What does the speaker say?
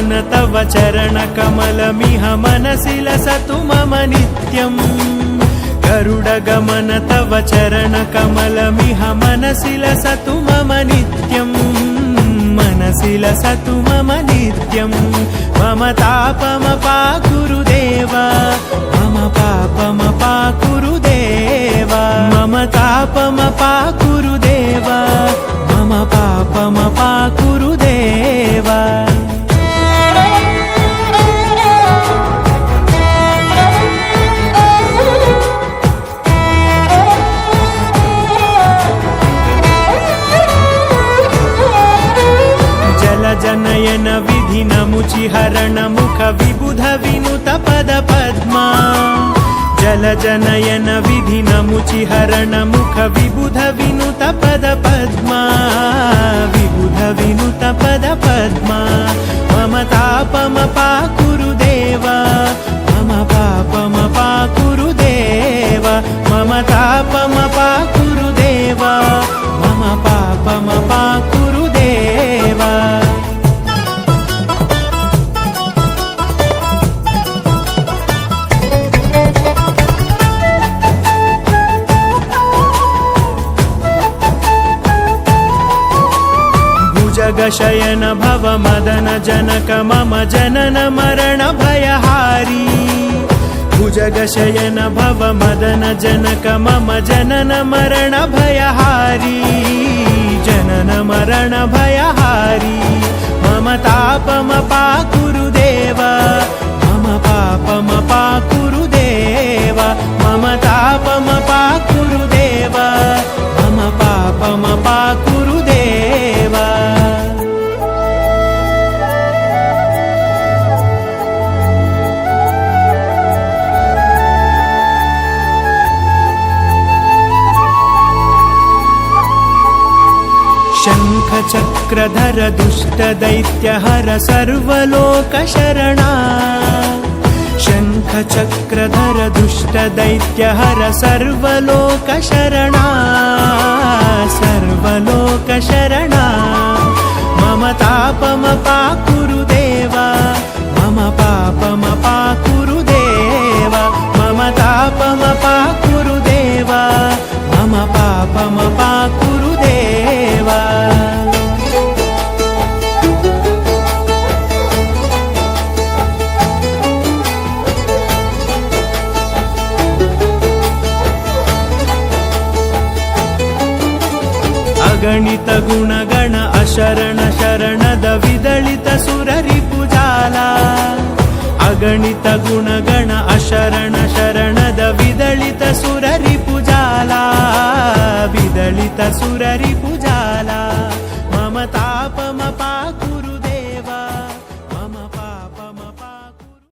गमन तव चरण कमलमिह मनसि लसतु मम नित्यम् गरुड गमन तव चरण कमलमिह मनसि लसतु मम नित्यम् मनसि लसतु मम नित्यम् मम तापमपा गुरुदेव मम पापमपा गुरुदेव मम तापमपा गुरुदेव मम पापमपा गुरुदेव जनयन विधि नमुचि हरण मुख विबुध विनुत पद पद्मा जल जनयन विधि नमुचि हरण मुख विबुध विनुत पद पद्मा विबुध विनुत पद पद्मा मम तापमपा गुरुदेव मम पापमपा गुरुदेव मम तापमपा गुरुदेव मम पापमपा गुरुदेव जगशयन भव मदन जनक मम जनन मरण भयहारी भुजगशयन भव मदन जनक मम जनन मरण भयहारी जनन मरण भयहारी मम तापमपा गुरुदेव मम पापमपा गुरुदेव मम तापमपा गुरुदेव मम पापमपा गुरुदेव शंख चक्रधर दुष्ट दैत्यहर सर्वलोक शरणा शंख चक्रधर दुष्ट दैत्यहर सर्वलोक शरणा सर्वलोक शरणा मम तापमपा गुरुदेव मम पापमपा गुरुदेव मम तापमपा गुरुदेव मम पापमपा गुरुदेव अगणित गुणगण अशरण शरणद विदलित सुररिपुजाला अगणित गुणगण अशरण शरणद विदलित सुररिपुजाला विदलित सुररिपुजाला